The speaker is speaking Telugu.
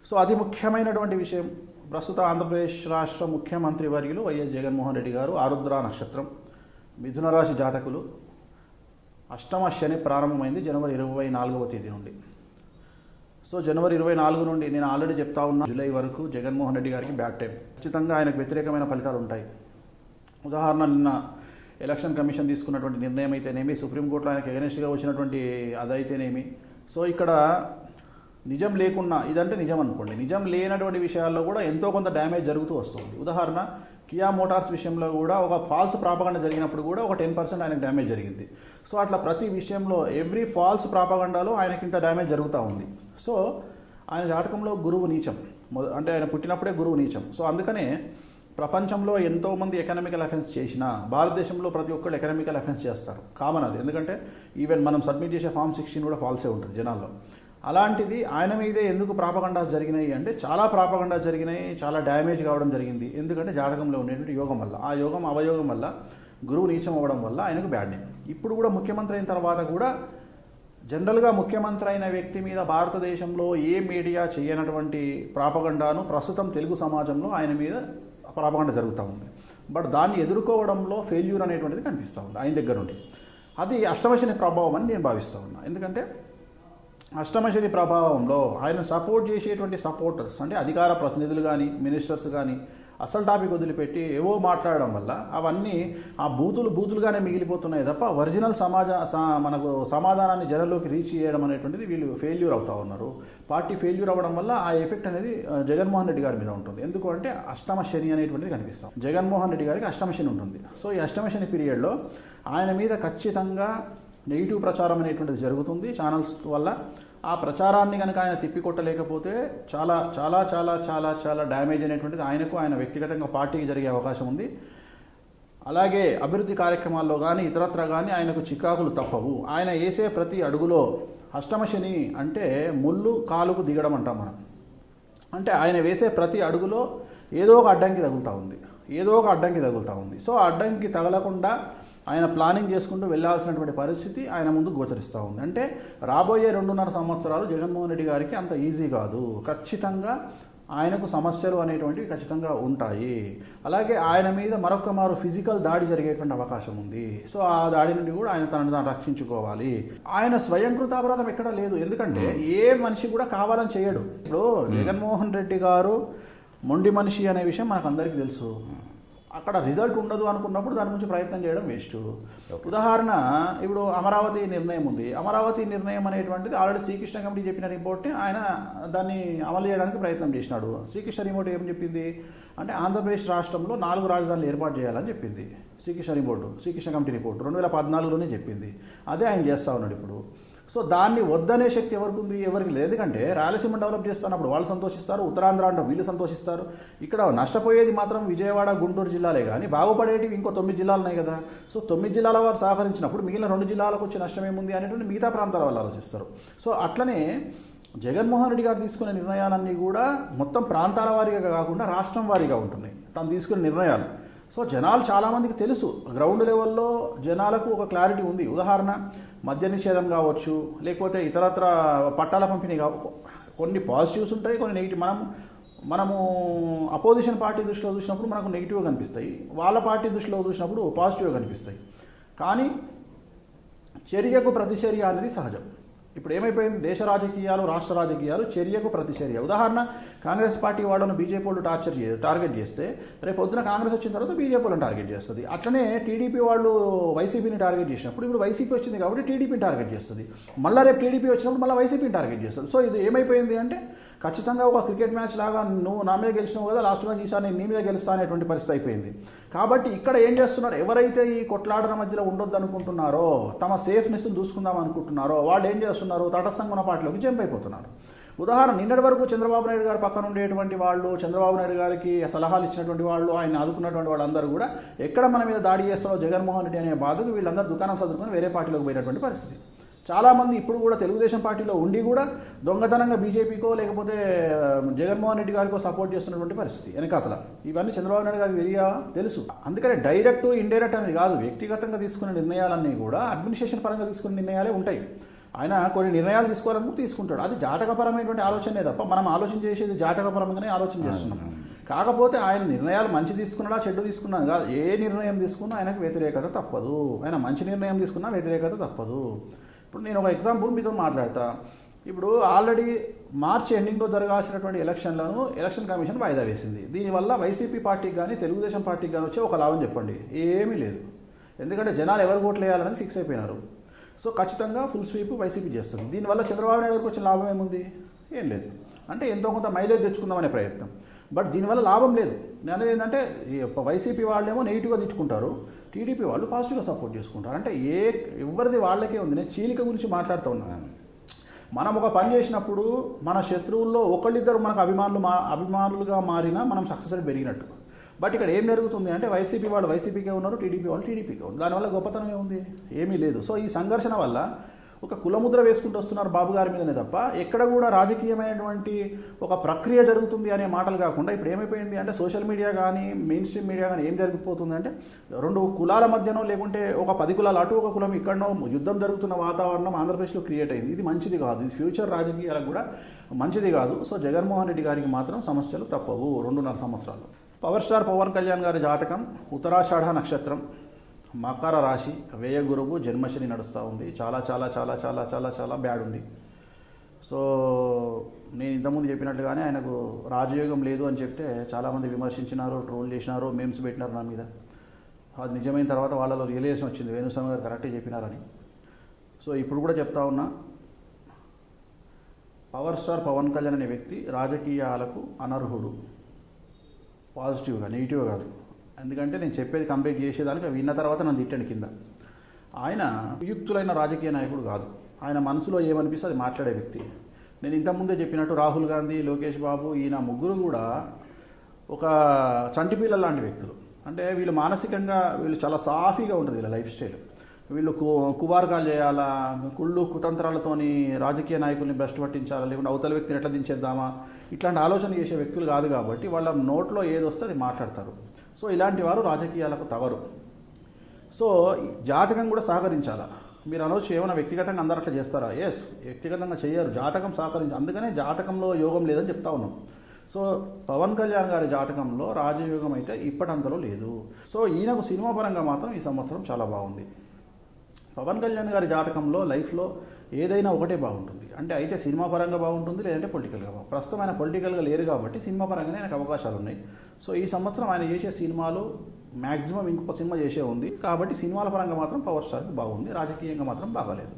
సో అది ముఖ్యమైనటువంటి విషయం. ప్రస్తుత ఆంధ్రప్రదేశ్ రాష్ట్ర ముఖ్యమంత్రి వర్యులు వైఎస్ జగన్మోహన్ రెడ్డి గారు ఆరుద్ర నక్షత్రం, మిథున రాశి జాతకులు. అష్టమ శని ప్రారంభమైంది జనవరి 24వ తేదీ నుండి. సో జనవరి 24 నుండి నేను ఆల్రెడీ చెప్తా ఉన్నా, జూలై వరకు జగన్మోహన్ రెడ్డి గారికి బ్యాడ్ టైం. ఖచ్చితంగా ఆయనకు వ్యతిరేకమైన ఫలితాలు ఉంటాయి. ఉదాహరణ, నిన్న ఎలక్షన్ కమిషన్ తీసుకున్నటువంటి నిర్ణయం అయితేనేమి, సుప్రీంకోర్టులో ఆయనకు ఎగనెస్ట్గా వచ్చినటువంటి అదైతేనేమి. సో ఇక్కడ నిజం లేకున్నా, ఇదంటే నిజం అనుకోండి, నిజం లేనటువంటి విషయాల్లో కూడా ఎంతో కొంత డ్యామేజ్ జరుగుతూ వస్తుంది. ఉదాహరణ, కియా మోటార్స్ విషయంలో కూడా ఒక ఫాల్స్ ప్రాపగండ జరిగినప్పుడు కూడా ఒక 10% ఆయనకు డ్యామేజ్ జరిగింది. సో అట్లా ప్రతి విషయంలో ఎవ్రీ ఫాల్స్ ప్రాపగండాలో ఆయనకి ఇంత డ్యామేజ్ జరుగుతూ ఉంది. సో ఆయన జాతకంలో గురువు నీచం, అంటే ఆయన పుట్టినప్పుడే గురువు నీచం. సో అందుకనే ప్రపంచంలో ఎంతోమంది ఎకనామికల్ అఫెన్స్ చేసినా భారతదేశంలో ప్రతి ఒక్కళ్ళు ఎకనామికల్ అఫెన్స్ చేస్తారు, కామన్ అది. ఎందుకంటే ఈవెన్ మనం సబ్మిట్ చేసే ఫామ్ 16 కూడా ఫాల్సే ఉంటుంది జనాల్లో. అలాంటిది ఆయన మీదే ఎందుకు ప్రాపగండాస్ జరిగినాయి అంటే, చాలా ప్రాపగండాస్ జరిగినాయి, చాలా డ్యామేజ్ కావడం జరిగింది. ఎందుకంటే జాతకంలో ఉండేటువంటి యోగం వల్ల, ఆ యోగం అవయోగం వల్ల, గురువు నీచం అవ్వడం వల్ల ఆయనకు బ్యాడ్ నేమ్. ఇప్పుడు కూడా ముఖ్యమంత్రి అయిన తర్వాత కూడా జనరల్గా ముఖ్యమంత్రి అయిన వ్యక్తి మీద భారతదేశంలో ఏ మీడియా చేయనటువంటి ప్రాపగండాను ప్రస్తుతం తెలుగు సమాజంలో ఆయన మీద ప్రాపగండ జరుగుతూ ఉంది. బట్ దాన్ని ఎదుర్కోవడంలో ఫెయిల్యూర్ అనేటువంటిది కనిపిస్తూ ఉంది ఆయన దగ్గర నుండి. అది అష్టమశని ప్రభావం అని నేను భావిస్తూ ఉన్నా. ఎందుకంటే అష్టమశని ప్రభావంలో ఆయన సపోర్ట్ చేసేటువంటి సపోర్టర్స్, అంటే అధికార ప్రతినిధులు కానీ, మినిస్టర్స్ కానీ అసలు టాపిక్ వదిలిపెట్టి ఏవో మాట్లాడడం వల్ల అవన్నీ ఆ బూతులుగానే మిగిలిపోతున్నాయి తప్ప ఒరిజినల్ మనకు సమాధానాన్ని జనంలోకి రీచ్ చేయడం అనేటువంటిది వీళ్ళు ఫెయిల్యూర్ అవుతూ ఉన్నారు. పార్టీ ఫెయిల్యూర్ అవ్వడం వల్ల ఆ ఎఫెక్ట్ అనేది జగన్మోహన్ రెడ్డి గారి మీద ఉంటుంది. ఎందుకు అంటే అష్టమ శని అనేటువంటిది కనిపిస్తాం. జగన్మోహన్ రెడ్డి గారికి అష్టమ శని ఉంటుంది. సో ఈ అష్టమ శని పీరియడ్లో ఆయన మీద ఖచ్చితంగా నెగిటివ్ ప్రచారం అనేటువంటిది జరుగుతుంది ఛానల్స్ వల్ల. ఆ ప్రచారాన్ని కనుక ఆయన తిప్పికొట్టలేకపోతే చాలా చాలా చాలా చాలా చాలా డ్యామేజ్ అనేటువంటిది ఆయనకు, ఆయన వ్యక్తిగతంగా పార్టీకి జరిగే అవకాశం ఉంది. అలాగే అభివృద్ధి కార్యక్రమాల్లో కానీ ఇతరత్ర కానీ ఆయనకు చికాకులు తప్పవు. ఆయన వేసే ప్రతి అడుగులో, అష్టమ శని అంటే ముళ్ళు కాలుకు దిగడం అంటాం మనం. అంటే ఆయన వేసే ప్రతి అడుగులో ఏదో ఒక అడ్డంకి తగులుతూ ఉంది. సో ఆ అడ్డంకి తగలకుండా ఆయన ప్లానింగ్ చేసుకుంటూ వెళ్ళాల్సినటువంటి పరిస్థితి ఆయన ముందు గోచరిస్తూ ఉంది. అంటే రాబోయే 2.5 సంవత్సరాలు జగన్మోహన్ రెడ్డి గారికి అంత ఈజీ కాదు. ఖచ్చితంగా ఆయనకు సమస్యలు అనేటువంటివి ఖచ్చితంగా ఉంటాయి. అలాగే ఆయన మీద మరొక మారు ఫిజికల్ దాడి జరిగేటువంటి అవకాశం ఉంది. సో ఆ దాడి నుండి కూడా ఆయన తనను తాను రక్షించుకోవాలి. ఆయన స్వయంకృత అపరాధం ఎక్కడా లేదు. ఎందుకంటే ఏ మనిషి కూడా కావాలని చేయడు. ఇప్పుడు జగన్మోహన్ రెడ్డి గారు మొండి మనిషి అనే విషయం మనకు అందరికీ తెలుసు. అక్కడ రిజల్ట్ ఉండదు అనుకున్నప్పుడు దాని గురించి ప్రయత్నం చేయడం వేస్ట్. ఉదాహరణ, ఇప్పుడు అమరావతి నిర్ణయం ఉంది. అమరావతి నిర్ణయం అనేటువంటిది ఆల్రెడీ శ్రీకృష్ణ కమిటీ చెప్పిన రిపోర్ట్ని ఆయన దాన్ని అమలు చేయడానికి ప్రయత్నం చేసినాడు. శ్రీకృష్ణ రిపోర్ట్ ఏం చెప్పింది అంటే, ఆంధ్రప్రదేశ్ రాష్ట్రంలో 4 రాజధానులు ఏర్పాటు చేయాలని చెప్పింది శ్రీకృష్ణ కమిటీ రిపోర్ట్ 2014లోనే చెప్పింది. అదే ఆయన చేస్తూ ఉన్నాడు ఇప్పుడు. సో దాన్ని వద్దనే శక్తి ఎవరికి ఉంది? ఎవరికి లేదు. ఎందుకంటే రాయలసీమ డెవలప్ చేస్తున్నప్పుడు వాళ్ళు సంతోషిస్తారు, ఉత్తరాంధ్ర అంటే వీళ్ళు సంతోషిస్తారు. ఇక్కడ నష్టపోయేది మాత్రం విజయవాడ, గుంటూరు జిల్లాలే కానీ బాగుపడేటివి ఇంకో 9 జిల్లాలు ఉన్నాయి కదా. సో 9 జిల్లాల వారు సహకరించినప్పుడు మిగిలిన 2 జిల్లాలకు వచ్చే నష్టం ఏముంది అనేటువంటి మిగతా ప్రాంతాల వాళ్ళు ఆలోచిస్తారు. సో అట్లనే జగన్మోహన్ రెడ్డి గారు తీసుకునే నిర్ణయాలన్నీ కూడా మొత్తం ప్రాంతాల వారీగా కాకుండా రాష్ట్రం వారీగా ఉంటున్నాయి తను తీసుకునే నిర్ణయాలు. సో జనాలు చాలామందికి తెలుసు, గ్రౌండ్ లెవెల్లో జనాలకు ఒక క్లారిటీ ఉంది. ఉదాహరణ, మద్య నిషేధం కావచ్చు, లేకపోతే ఇతరత్ర పట్టాల పంపిణీ కొన్ని పాజిటివ్స్ ఉంటాయి, కొన్ని నెగిటివ్. మనము అపోజిషన్ పార్టీ దృష్టిలో చూసినప్పుడు మనకు నెగిటివ్గా కనిపిస్తాయి, వాళ్ళ పార్టీ దృష్టిలో చూసినప్పుడు పాజిటివ్గా కనిపిస్తాయి. కానీ చర్యకు ప్రతిచర్య అనేది సహజం. ఇప్పుడు ఏమైపోయింది, దేశ రాజకీయాలు, రాష్ట్ర రాజకీయాలు చర్యకు ప్రతిచర్య. ఉదాహరణ, కాంగ్రెస్ పార్టీ వాళ్ళను బీజేపీ వాళ్ళు టార్గెట్ చేస్తే రేపు పొద్దున కాంగ్రెస్ వచ్చిన తర్వాత బీజేపీ వాళ్ళని టార్గెట్ చేస్తుంది. అట్లనే టీడీపీ వాళ్ళు వైసీపీని టార్గెట్ చేసినప్పుడు ఇప్పుడు వైసీపీ వచ్చింది కాబట్టి టీడీపీని టార్గెట్ చేస్తుంది. మళ్ళీ రేపు టీడీపీ వచ్చినప్పుడు మళ్ళీ వైసీపీని టార్గెట్ చేస్తుంది. సో ఇది ఏమైపోయింది అంటే, ఖచ్చితంగా ఒక క్రికెట్ మ్యాచ్ లాగా నువ్వు నా మీద గెలిచినావు కదా, లాస్ట్ మ్యాచ్ ఈసారి నేను నీ మీద గెలుస్తా అనేటువంటి పరిస్థితి అయిపోయింది. కాబట్టి ఇక్కడ ఏం చేస్తున్నారు, ఎవరైతే ఈ కొట్లాటల మధ్యలో ఉండొద్దు అనుకుంటున్నారో, తమ సేఫ్నెస్ని చూసుకుందాం అనుకుంటున్నారో, వాళ్ళు ఏం చేస్తున్నారు, తటస్థంగా ఉన్న పార్టీలోకి జంప్ అయిపోతున్నారు. ఉదాహరణ, నిన్నటి వరకు చంద్రబాబు నాయుడు గారు పక్కన ఉండేటువంటి వాళ్ళు, చంద్రబాబు నాయుడు గారికి సలహాలు ఇచ్చినటువంటి వాళ్ళు, ఆయన ఆదుకున్నటువంటి వాళ్ళందరూ కూడా ఎక్కడ మన మీద దాడి చేస్తారో జగన్మోహన్ రెడ్డి అనే బాధకు వీళ్ళందరూ దుకాణం చదువుకొని వేరే పార్టీలోకి పోయినటువంటి పరిస్థితి. చాలామంది ఇప్పుడు కూడా తెలుగుదేశం పార్టీలో ఉండి కూడా దొంగతనంగా బీజేపీకో లేకపోతే జగన్మోహన్ రెడ్డి గారికో సపోర్ట్ చేస్తున్నటువంటి పరిస్థితి వెనకాతల. ఇవన్నీ చంద్రబాబు నాయుడు గారికి తెలుసు. అందుకనే డైరెక్ట్ ఇండైరెక్ట్ అనేది కాదు, వ్యక్తిగతంగా తీసుకునే నిర్ణయాలన్నీ కూడా అడ్మినిస్ట్రేషన్ పరంగా తీసుకునే నిర్ణయాలే ఉంటాయి. ఆయన కొన్ని నిర్ణయాలు తీసుకోవాలని తీసుకుంటాడు. అది జాతకపరమైనటువంటి ఆలోచనే తప్ప మనం ఆలోచన చేసేది జాతకపరంగానే ఆలోచన చేస్తున్నాం. కాకపోతే ఆయన నిర్ణయాలు మంచి తీసుకున్నాడా చెడ్డు తీసుకున్నా కాదు, ఏ నిర్ణయం తీసుకున్నా ఆయనకు వ్యతిరేకత తప్పదు. ఆయన మంచి నిర్ణయం తీసుకున్నా వ్యతిరేకత తప్పదు. ఇప్పుడు నేను ఒక ఎగ్జాంపుల్ మీతో మాట్లాడతా. ఇప్పుడు ఆల్రెడీ మార్చి ఎండింగ్లో జరగాల్సినటువంటి ఎలక్షన్లను ఎలక్షన్ కమిషన్ వాయిదా వేసింది. దీనివల్ల వైసీపీ పార్టీకి కానీ తెలుగుదేశం పార్టీకి కానీ వచ్చే ఒక లాభం చెప్పండి, ఏమీ లేదు. ఎందుకంటే జనాలు ఎవరు ఓట్లు వేయాలని ఫిక్స్ అయిపోయినారు. సో ఖచ్చితంగా ఫుల్ స్వీప్ వైసీపీ చేస్తుంది. దీనివల్ల చంద్రబాబు నాయుడు గారికి వచ్చిన లాభం ఏముంది? ఏం లేదు. అంటే ఎంతో కొంత మైలేజ్ తెచ్చుకుందామనే ప్రయత్నం. బట్ దీనివల్ల లాభం లేదు. నేను అనేది ఏంటంటే వైసీపీ వాళ్ళేమో నెగిటివ్గా తిట్టుకుంటారు, టీడీపీ వాళ్ళు పాజిటివ్గా సపోర్ట్ చేసుకుంటారు. అంటే ఎవరిది వాళ్ళకే ఉంది. నేను చీలిక గురించి మాట్లాడుతూ ఉన్నాను. మనం ఒక పని చేసినప్పుడు మన శత్రువుల్లో ఒకళ్ళిద్దరు మనకు అభిమానులుగా మారినా మనం సక్సెస్ రేట్ పెరిగినట్టు. బట్ ఇక్కడ ఏం జరుగుతుంది అంటే వైసీపీ వాళ్ళు వైసీపీకే ఉన్నారు, టీడీపీ వాళ్ళు టీడీపీకే ఉంది. దానివల్ల గొప్పతనం ఏముంది? ఏమీ లేదు. సో ఈ సంఘర్షణ వల్ల ఒక కులముద్ర వేసుకుంటూ వస్తున్నారు బాబు గారి మీదనే తప్ప ఎక్కడ కూడా రాజకీయమైనటువంటి ఒక ప్రక్రియ జరుగుతుంది అనే మాటలు కాకుండా ఇప్పుడు ఏమైపోయింది అంటే సోషల్ మీడియా కానీ మెయిన్ స్ట్రీమ్ మీడియా కానీ ఏం జరిగిపోతుంది అంటే రెండు కులాల మధ్యనో లేకుంటే ఒక 10 కులాలు అటు ఒక కులం ఇక్కడనో యుద్ధం జరుగుతున్న వాతావరణం ఆంధ్రప్రదేశ్లో క్రియేట్ అయింది. ఇది మంచిది కాదు. ఇది ఫ్యూచర్ రాజకీయాలకు కూడా మంచిది కాదు. సో జగన్మోహన్ రెడ్డి గారికి మాత్రం సమస్యలు తప్పవు 2.5 సంవత్సరాలు. పవర్ స్టార్ పవన్ కళ్యాణ్ గారి జాతకం ఉత్తరాషాఢ నక్షత్రం, మకర రాశి, వ్యయ గురువు, జన్మశని నడుస్తూ ఉంది. చాలా చాలా చాలా చాలా చాలా చాలా బ్యాడ్ ఉంది. సో నేను ఇంతకుముందు చెప్పినట్లుగానే ఆయనకు రాజయోగం లేదు అని చెప్తే చాలామంది విమర్శించినారు, ట్రోల్ చేసినారు, మేమ్స్ పెట్టినారు నా మీద. అది నిజమైన తర్వాత వాళ్ళలో రియలైజేషన్ వచ్చింది, వేణుస్వామి గారు కరెక్టే చెప్పినారని. సో ఇప్పుడు కూడా చెప్తా ఉన్నా, పవర్ స్టార్ పవన్ కళ్యాణ్ అనే వ్యక్తి రాజకీయాలకు అనర్హుడు. పాజిటివ్గా, నెగిటివ్గా కాదు. ఎందుకంటే నేను చెప్పేది కంప్లీట్ చేసేదానికి విన్న తర్వాత నన్ను తిట్టండి కింద. ఆయన ఉపయుక్తులైన రాజకీయ నాయకుడు కాదు. ఆయన మనసులో ఏమనిపిస్తే అది మాట్లాడే వ్యక్తి. నేను ఇంతకుముందే చెప్పినట్టు రాహుల్ గాంధీ, లోకేష్ బాబు, ఈయన ముగ్గురు కూడా ఒక చంటిపిల్లల లాంటి వ్యక్తులు. అంటే వీళ్ళు మానసికంగా వీళ్ళు చాలా సాఫీగా ఉంటుంది వీళ్ళ లైఫ్ స్టైల్. వీళ్ళు కుబార్గాలు చేయాలా, కుళ్ళు కుతంత్రాలతోని రాజకీయ నాయకుల్ని భ్రష్టు పట్టించాలా, లేకుంటే అవతల వ్యక్తిని ఎట్లా దించేద్దామా, ఇట్లాంటి ఆలోచన చేసే వ్యక్తులు కాదు. కాబట్టి వాళ్ళ నోట్లో ఏది వస్తే అది మాట్లాడతారు. సో ఇలాంటి వారు రాజకీయాలకు తగరు. సో జాతకం కూడా సహకరించాలా. మీరు అనవచ్చు ఏమైనా వ్యక్తిగతంగా అందరూ అట్లా చేస్తారా? ఎస్, వ్యక్తిగతంగా చేయరు, జాతకం సహకరించాలి. అందుకనే జాతకంలో యోగం లేదని చెప్తా ఉన్నాం. సో పవన్ కళ్యాణ్ గారి జాతకంలో రాజయోగం అయితే ఇప్పటంతలో లేదు. సో ఈయనకు సినిమా పరంగా మాత్రం ఈ సంవత్సరం చాలా బాగుంది. పవన్ కళ్యాణ్ గారి జాతకంలో లైఫ్లో ఏదైనా ఒకటే బాగుంటుంది. అంటే అయితే సినిమా పరంగా బాగుంటుంది, లేదంటే పొలిటికల్గా బాగుంటుంది. ప్రస్తుతం ఆయన పొలిటికల్గా లేరు కాబట్టి సినిమా పరంగానే ఆయనకు అవకాశాలు ఉన్నాయి. సో ఈ సంవత్సరం ఆయన చేసే సినిమాలు మ్యాక్సిమం ఇంకొక సినిమా చేసే ఉంది. కాబట్టి సినిమాల పరంగా మాత్రం పవర్ స్టార్కి బాగుంది, రాజకీయంగా మాత్రం బాగాలేదు.